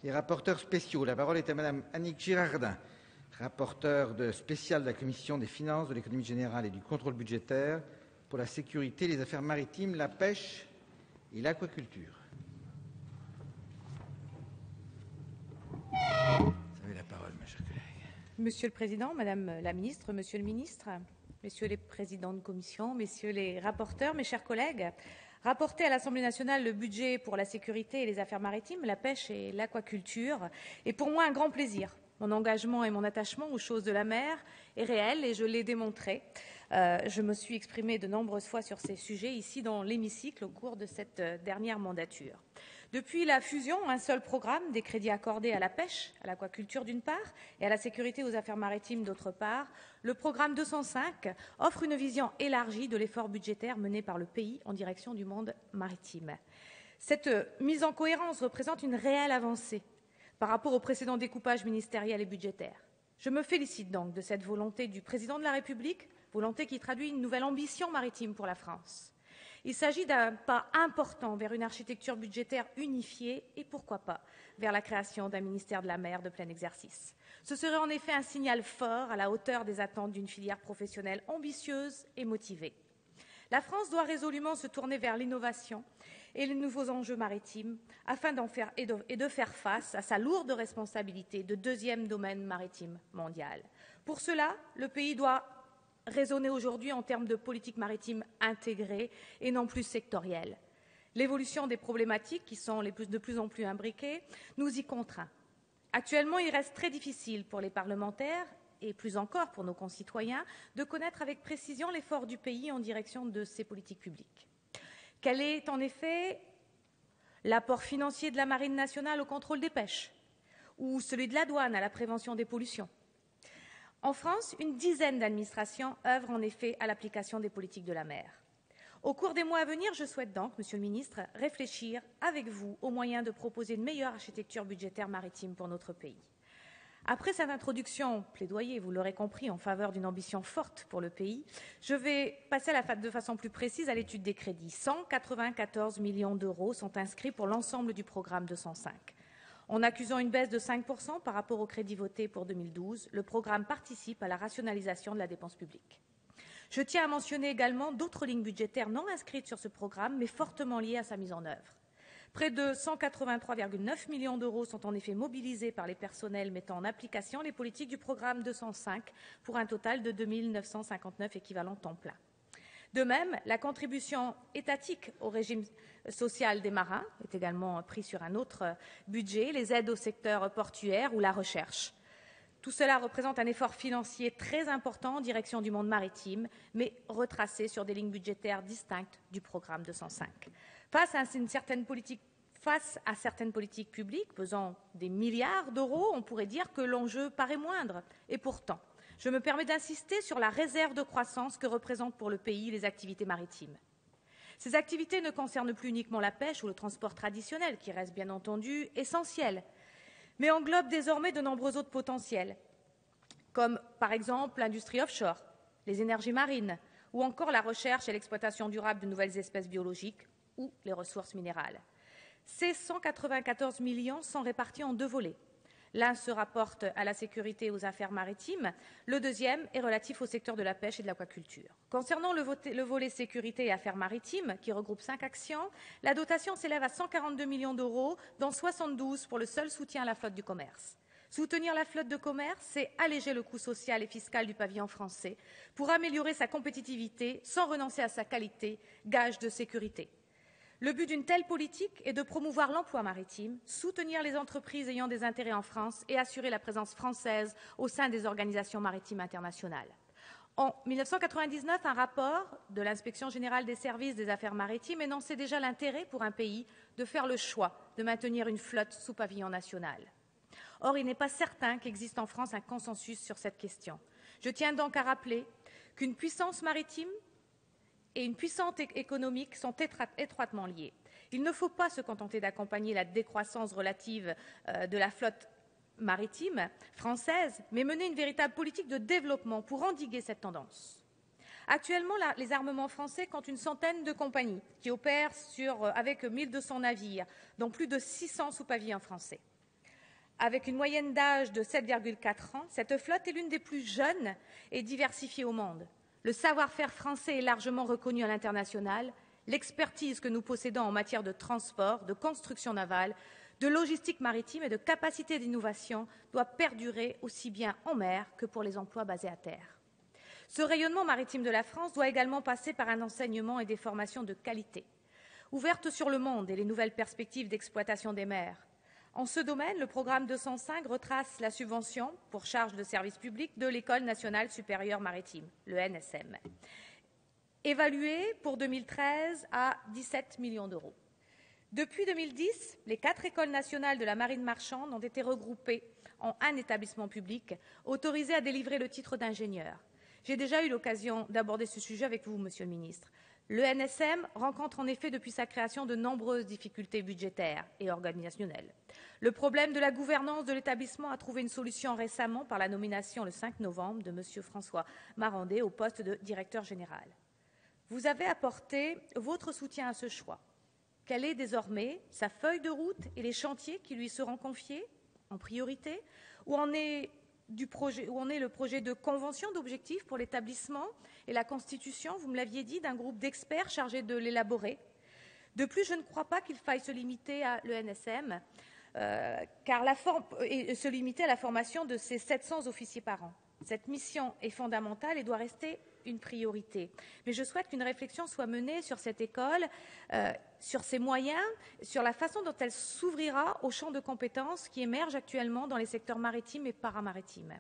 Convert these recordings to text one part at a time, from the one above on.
Les rapporteurs spéciaux. La parole est à Madame Annick Girardin, rapporteure spéciale de la Commission des finances, de l'économie générale et du contrôle budgétaire pour la sécurité, les affaires maritimes, la pêche et l'aquaculture. Vous avez la parole, ma chère collègue. Monsieur le Président, Madame la Ministre, Monsieur le Ministre, Messieurs les présidents de commission, Messieurs les rapporteurs, mes chers collègues, rapporter à l'Assemblée nationale le budget pour la sécurité et les affaires maritimes, la pêche et l'aquaculture est pour moi un grand plaisir. Mon engagement et mon attachement aux choses de la mer est réel et je l'ai démontré. Je me suis exprimée de nombreuses fois sur ces sujets ici dans l'hémicycle au cours de cette dernière mandature. Depuis la fusion, un seul programme, des crédits accordés à la pêche, à l'aquaculture d'une part, et à la sécurité aux affaires maritimes d'autre part, le programme 205 offre une vision élargie de l'effort budgétaire mené par le pays en direction du monde maritime. Cette mise en cohérence représente une réelle avancée par rapport au précédent découpage ministériel et budgétaire. Je me félicite donc de cette volonté du Président de la République, volonté qui traduit une nouvelle ambition maritime pour la France. Il s'agit d'un pas important vers une architecture budgétaire unifiée et, pourquoi pas, vers la création d'un ministère de la mer de plein exercice. Ce serait en effet un signal fort à la hauteur des attentes d'une filière professionnelle ambitieuse et motivée. La France doit résolument se tourner vers l'innovation et les nouveaux enjeux maritimes afin de faire face à sa lourde responsabilité de deuxième domaine maritime mondial. Pour cela, le pays doit raisonner aujourd'hui en termes de politique maritime intégrée et non plus sectorielle. L'évolution des problématiques, qui sont de plus en plus imbriquées, nous y contraint. Actuellement, il reste très difficile pour les parlementaires et plus encore pour nos concitoyens de connaître avec précision l'effort du pays en direction de ses politiques publiques. Quel est en effet l'apport financier de la Marine nationale au contrôle des pêches ou celui de la douane à la prévention des pollutions? En France, une dizaine d'administrations œuvrent en effet à l'application des politiques de la mer. Au cours des mois à venir, je souhaite donc, Monsieur le Ministre, réfléchir avec vous aux moyens de proposer une meilleure architecture budgétaire maritime pour notre pays. Après cette introduction plaidoyer, vous l'aurez compris, en faveur d'une ambition forte pour le pays, je vais passer de façon plus précise à l'étude des crédits. 194 millions d'euros sont inscrits pour l'ensemble du programme 205. En accusant une baisse de 5% par rapport au crédit voté pour 2012, le programme participe à la rationalisation de la dépense publique. Je tiens à mentionner également d'autres lignes budgétaires non inscrites sur ce programme, mais fortement liées à sa mise en œuvre. Près de 183,9 millions d'euros sont en effet mobilisés par les personnels mettant en application les politiques du programme 205 pour un total de 2 959 équivalents temps plein. De même, la contribution étatique au régime social des marins est également prise sur un autre budget, les aides au secteur portuaire ou la recherche. Tout cela représente un effort financier très important en direction du monde maritime, mais retracé sur des lignes budgétaires distinctes du programme 205. Face à certaines politiques publiques pesant des milliards d'euros, on pourrait dire que l'enjeu paraît moindre. Et pourtant, je me permets d'insister sur la réserve de croissance que représentent pour le pays les activités maritimes. Ces activités ne concernent plus uniquement la pêche ou le transport traditionnel, qui reste bien entendu essentiel, mais englobent désormais de nombreux autres potentiels, comme par exemple l'industrie offshore, les énergies marines, ou encore la recherche et l'exploitation durable de nouvelles espèces biologiques ou les ressources minérales. Ces 194 millions sont répartis en deux volets. L'un se rapporte à la sécurité et aux affaires maritimes, le deuxième est relatif au secteur de la pêche et de l'aquaculture. Concernant le volet sécurité et affaires maritimes, qui regroupe 5 actions, la dotation s'élève à 142 millions d'euros, dont 72 pour le seul soutien à la flotte du commerce. Soutenir la flotte de commerce, c'est alléger le coût social et fiscal du pavillon français pour améliorer sa compétitivité sans renoncer à sa qualité, gage de sécurité. Le but d'une telle politique est de promouvoir l'emploi maritime, soutenir les entreprises ayant des intérêts en France et assurer la présence française au sein des organisations maritimes internationales. En 1999, un rapport de l'Inspection générale des services des affaires maritimes énonçait déjà l'intérêt pour un pays de faire le choix de maintenir une flotte sous pavillon national. Or, il n'est pas certain qu'existe en France un consensus sur cette question. Je tiens donc à rappeler qu'une puissance maritime et une puissance économique sont étroitement liées. Il ne faut pas se contenter d'accompagner la décroissance relative de la flotte maritime française, mais mener une véritable politique de développement pour endiguer cette tendance. Actuellement, les armements français comptent une centaine de compagnies qui opèrent avec 1200 navires, dont plus de 600 sous pavillon français. Avec une moyenne d'âge de 7,4 ans, cette flotte est l'une des plus jeunes et diversifiées au monde. Le savoir-faire français est largement reconnu à l'international. L'expertise que nous possédons en matière de transport, de construction navale, de logistique maritime et de capacité d'innovation doit perdurer aussi bien en mer que pour les emplois basés à terre. Ce rayonnement maritime de la France doit également passer par un enseignement et des formations de qualité, ouvertes sur le monde et les nouvelles perspectives d'exploitation des mers. En ce domaine, le programme 205 retrace la subvention pour charge de service public de l'École nationale supérieure maritime, le NSM, évaluée pour 2013 à 17 millions d'euros. Depuis 2010, les 4 écoles nationales de la marine marchande ont été regroupées en un établissement public autorisé à délivrer le titre d'ingénieur. J'ai déjà eu l'occasion d'aborder ce sujet avec vous, Monsieur le Ministre. Le NSM rencontre en effet depuis sa création de nombreuses difficultés budgétaires et organisationnelles. Le problème de la gouvernance de l'établissement a trouvé une solution récemment par la nomination le 5 novembre de M. François Marandé au poste de directeur général. Vous avez apporté votre soutien à ce choix. Quelle est désormais sa feuille de route et les chantiers qui lui seront confiés en priorité? Où en est le projet de convention d'objectifs pour l'établissement et la constitution, vous me l'aviez dit, d'un groupe d'experts chargés de l'élaborer? De plus, je ne crois pas qu'il faille se limiter à l'ENSM, et se limiter à la formation de ces 700 officiers par an. Cette mission est fondamentale et doit rester une priorité. Mais je souhaite qu'une réflexion soit menée sur cette école, sur ses moyens, sur la façon dont elle s'ouvrira aux champs de compétences qui émergent actuellement dans les secteurs maritimes et paramaritimes.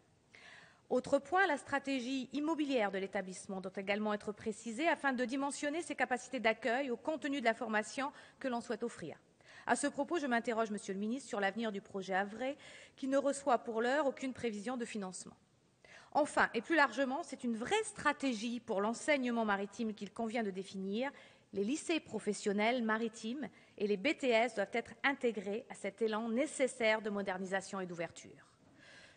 Autre point, la stratégie immobilière de l'établissement doit également être précisée afin de dimensionner ses capacités d'accueil au contenu de la formation que l'on souhaite offrir. À ce propos, je m'interroge, Monsieur le Ministre, sur l'avenir du projet Havrais, qui ne reçoit pour l'heure aucune prévision de financement. Enfin, et plus largement, c'est une vraie stratégie pour l'enseignement maritime qu'il convient de définir. Les lycées professionnels maritimes et les BTS doivent être intégrés à cet élan nécessaire de modernisation et d'ouverture.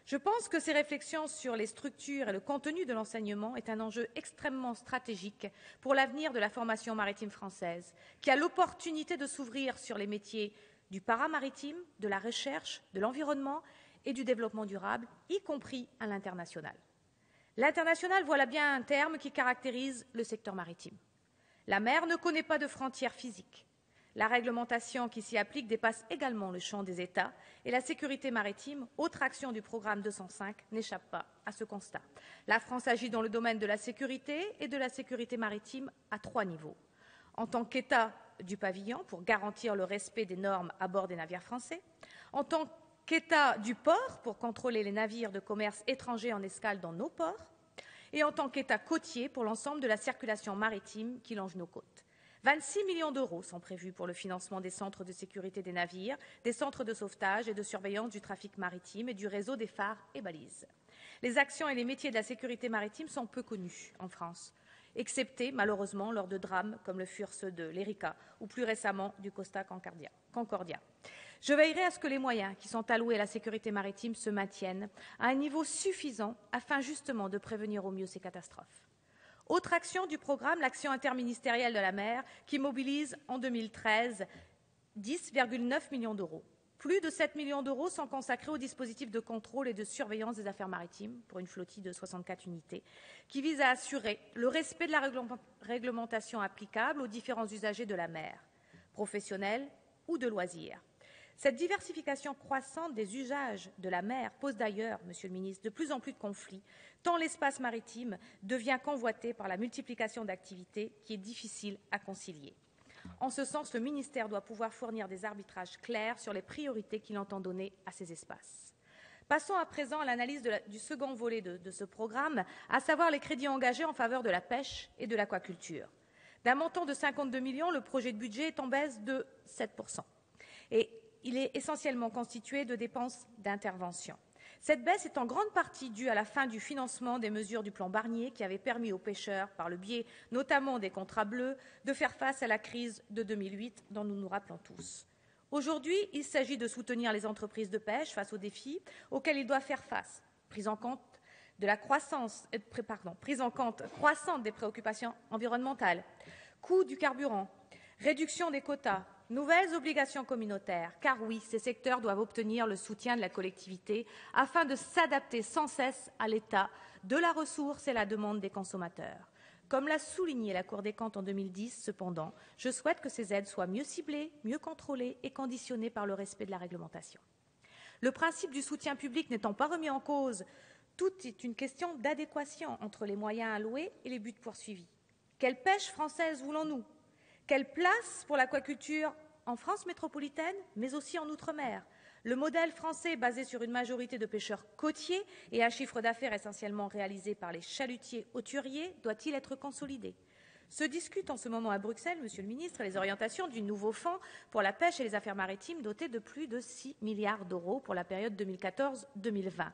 Je pense que ces réflexions sur les structures et le contenu de l'enseignement est un enjeu extrêmement stratégique pour l'avenir de la formation maritime française, qui a l'opportunité de s'ouvrir sur les métiers du paramaritime, de la recherche, de l'environnement et du développement durable, y compris à l'international. L'international, voilà bien un terme qui caractérise le secteur maritime. La mer ne connaît pas de frontières physiques. La réglementation qui s'y applique dépasse également le champ des États et la sécurité maritime, autre action du programme 205, n'échappe pas à ce constat. La France agit dans le domaine de la sécurité et de la sécurité maritime à 3 niveaux. En tant qu'État du pavillon pour garantir le respect des normes à bord des navires français, en tant qu'État du port pour contrôler les navires de commerce étrangers en escale dans nos ports, et en tant qu'État côtier pour l'ensemble de la circulation maritime qui longe nos côtes. 26 millions d'euros sont prévus pour le financement des centres de sécurité des navires, des centres de sauvetage et de surveillance du trafic maritime et du réseau des phares et balises. Les actions et les métiers de la sécurité maritime sont peu connus en France, excepté malheureusement lors de drames comme le furent ceux de l'Erika ou plus récemment du Costa Concordia. Je veillerai à ce que les moyens qui sont alloués à la sécurité maritime se maintiennent à un niveau suffisant afin justement de prévenir au mieux ces catastrophes. Autre action du programme, l'action interministérielle de la mer, qui mobilise en 2013 10,9 millions d'euros. Plus de 7 millions d'euros sont consacrés au dispositif de contrôle et de surveillance des affaires maritimes pour une flottille de 64 unités, qui vise à assurer le respect de la réglementation applicable aux différents usagers de la mer, professionnels ou de loisirs. Cette diversification croissante des usages de la mer pose d'ailleurs, Monsieur le Ministre, de plus en plus de conflits, tant l'espace maritime devient convoité par la multiplication d'activités qui est difficile à concilier. En ce sens, le ministère doit pouvoir fournir des arbitrages clairs sur les priorités qu'il entend donner à ces espaces. Passons à présent à l'analyse du second volet de ce programme, à savoir les crédits engagés en faveur de la pêche et de l'aquaculture. D'un montant de 52 millions, le projet de budget est en baisse de 7%. Et il est essentiellement constitué de dépenses d'intervention. Cette baisse est en grande partie due à la fin du financement des mesures du plan Barnier qui avait permis aux pêcheurs, par le biais notamment des contrats bleus, de faire face à la crise de 2008 dont nous nous rappelons tous. Aujourd'hui, il s'agit de soutenir les entreprises de pêche face aux défis auxquels ils doivent faire face, prise en compte croissante des préoccupations environnementales, coût du carburant, réduction des quotas, nouvelles obligations communautaires, car oui, ces secteurs doivent obtenir le soutien de la collectivité afin de s'adapter sans cesse à l'état de la ressource et la demande des consommateurs. Comme l'a souligné la Cour des comptes en 2010, cependant, je souhaite que ces aides soient mieux ciblées, mieux contrôlées et conditionnées par le respect de la réglementation. Le principe du soutien public n'étant pas remis en cause, tout est une question d'adéquation entre les moyens alloués et les buts poursuivis. Quelle pêche française voulons-nous? Quelle place pour l'aquaculture en France métropolitaine, mais aussi en Outre-mer? Le modèle français, basé sur une majorité de pêcheurs côtiers et un chiffre d'affaires essentiellement réalisé par les chalutiers hauturiers, doit-il être consolidé? Se discutent en ce moment à Bruxelles, Monsieur le Ministre, les orientations du nouveau fonds pour la pêche et les affaires maritimes doté de plus de 6 milliards d'euros pour la période 2014-2020.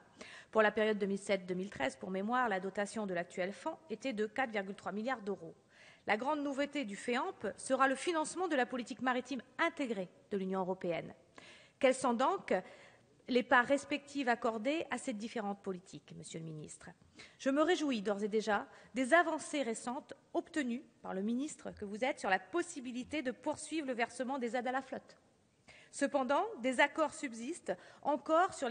Pour la période 2007-2013, pour mémoire, la dotation de l'actuel fonds était de 4,3 milliards d'euros. La grande nouveauté du FEAMP sera le financement de la politique maritime intégrée de l'Union européenne. Quelles sont donc les parts respectives accordées à ces différentes politiques, Monsieur le Ministre? Je me réjouis d'ores et déjà des avancées récentes obtenues par le ministre que vous êtes sur la possibilité de poursuivre le versement des aides à la flotte. Cependant, des désaccords subsistent encore sur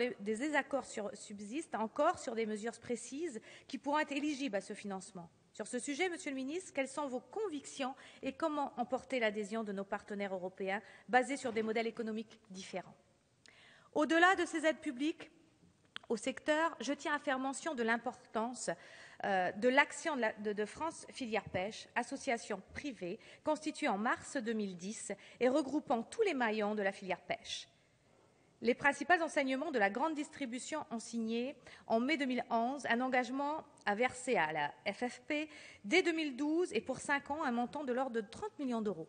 des mesures précises qui pourront être éligibles à ce financement. Sur ce sujet, Monsieur le Ministre, quelles sont vos convictions et comment emporter l'adhésion de nos partenaires européens basés sur des modèles économiques différents? Au-delà de ces aides publiques au secteur, je tiens à faire mention de l'importance de l'action de France Filière Pêche, association privée constituée en mars 2010 et regroupant tous les maillons de la filière pêche. Les principaux enseignements de la grande distribution ont signé en mai 2011 un engagement à verser à la FFP dès 2012 et pour 5 ans un montant de l'ordre de 30 millions d'euros.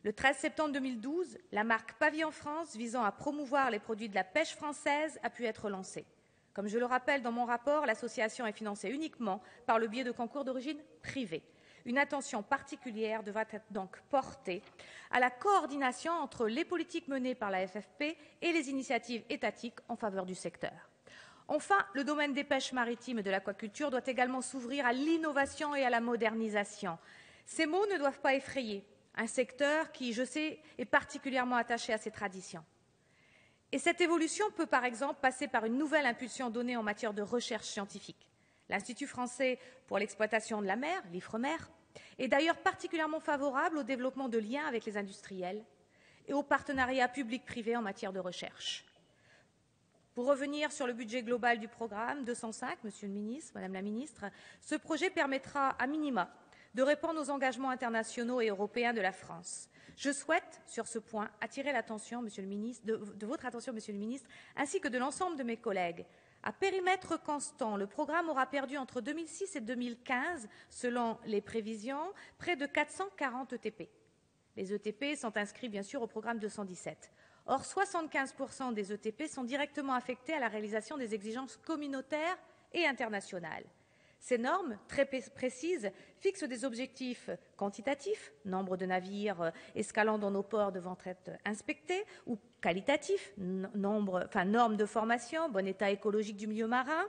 Le 13 septembre 2012, la marque Pavillon France visant à promouvoir les produits de la pêche française a pu être lancée. Comme je le rappelle dans mon rapport, l'association est financée uniquement par le biais de concours d'origine privée. Une attention particulière devra être donc portée à la coordination entre les politiques menées par la FFP et les initiatives étatiques en faveur du secteur. Enfin, le domaine des pêches maritimes et de l'aquaculture doit également s'ouvrir à l'innovation et à la modernisation. Ces mots ne doivent pas effrayer un secteur qui, je sais, est particulièrement attaché à ses traditions. Et cette évolution peut, par exemple, passer par une nouvelle impulsion donnée en matière de recherche scientifique. L'Institut français pour l'exploitation de la mer, l'IFREMER, est d'ailleurs particulièrement favorable au développement de liens avec les industriels et au partenariat public-privé en matière de recherche. Pour revenir sur le budget global du programme 205, Monsieur le Ministre, Madame la Ministre, ce projet permettra à minima de répondre aux engagements internationaux et européens de la France. Je souhaite, sur ce point, attirer l'attention, Monsieur le Ministre, de votre attention, Monsieur le Ministre, ainsi que de l'ensemble de mes collègues. À périmètre constant, le programme aura perdu entre 2006 et 2015, selon les prévisions, près de 440 ETP. Les ETP sont inscrits, bien sûr, au programme 217. Or, 75% des ETP sont directement affectés à la réalisation des exigences communautaires et internationales. Ces normes, très précises, fixent des objectifs quantitatifs, nombre de navires escalant dans nos ports devant être inspectés, ou qualitatifs, normes de formation, bon état écologique du milieu marin,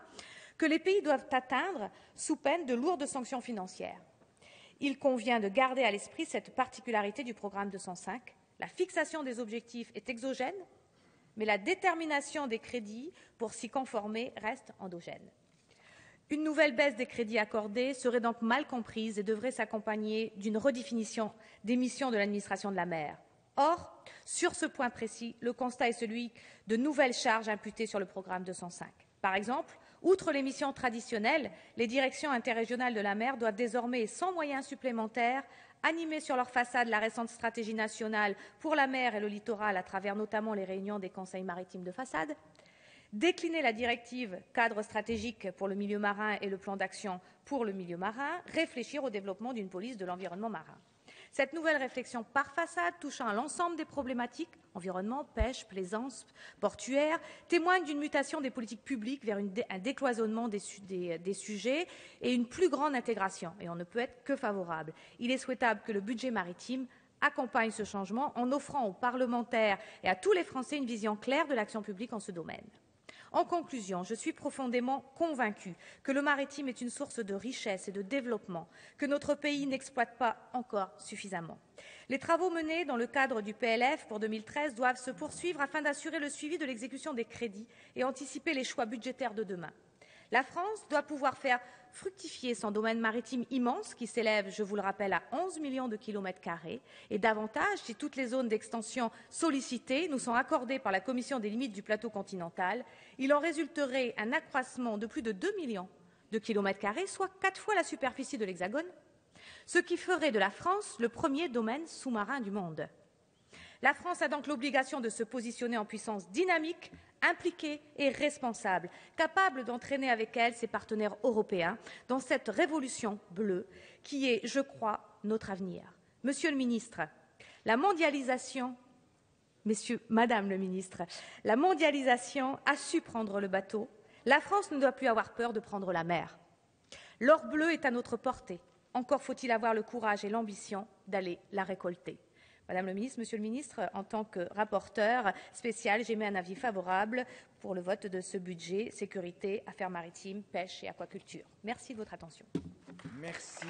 que les pays doivent atteindre sous peine de lourdes sanctions financières. Il convient de garder à l'esprit cette particularité du programme 205. La fixation des objectifs est exogène, mais la détermination des crédits pour s'y conformer reste endogène. Une nouvelle baisse des crédits accordés serait donc mal comprise et devrait s'accompagner d'une redéfinition des missions de l'administration de la mer. Or, sur ce point précis, le constat est celui de nouvelles charges imputées sur le programme 205. Par exemple, outre les missions traditionnelles, les directions interrégionales de la mer doivent désormais, sans moyens supplémentaires, animer sur leur façade la récente stratégie nationale pour la mer et le littoral à travers notamment les réunions des conseils maritimes de façade, décliner la directive cadre stratégique pour le milieu marin et le plan d'action pour le milieu marin, réfléchir au développement d'une police de l'environnement marin. Cette nouvelle réflexion par façade touchant à l'ensemble des problématiques, environnement, pêche, plaisance, portuaire, témoigne d'une mutation des politiques publiques vers un décloisonnement des sujets et une plus grande intégration. Et on ne peut être que favorable. Il est souhaitable que le budget maritime accompagne ce changement en offrant aux parlementaires et à tous les Français une vision claire de l'action publique en ce domaine. En conclusion, je suis profondément convaincue que le maritime est une source de richesse et de développement que notre pays n'exploite pas encore suffisamment. Les travaux menés dans le cadre du PLF pour 2013 doivent se poursuivre afin d'assurer le suivi de l'exécution des crédits et anticiper les choix budgétaires de demain. La France doit pouvoir faire fructifier son domaine maritime immense qui s'élève, je vous le rappelle, à 11 millions de kilomètres carrés et davantage si toutes les zones d'extension sollicitées nous sont accordées par la Commission des limites du plateau continental. Il en résulterait un accroissement de plus de 2 millions de kilomètres carrés, soit 4 fois la superficie de l'Hexagone, ce qui ferait de la France le premier domaine sous-marin du monde. La France a donc l'obligation de se positionner en puissance dynamique, impliquée et responsable, capable d'entraîner avec elle ses partenaires européens dans cette révolution bleue qui est, je crois, notre avenir. Monsieur le ministre, la mondialisation, Madame le ministre, la mondialisation a su prendre le bateau. La France ne doit plus avoir peur de prendre la mer. L'or bleu est à notre portée. Encore faut-il avoir le courage et l'ambition d'aller la récolter. Madame le ministre, Monsieur le ministre, en tant que rapporteur spécial, j'émets un avis favorable pour le vote de ce budget sécurité, affaires maritimes, pêche et aquaculture. Merci de votre attention. Merci.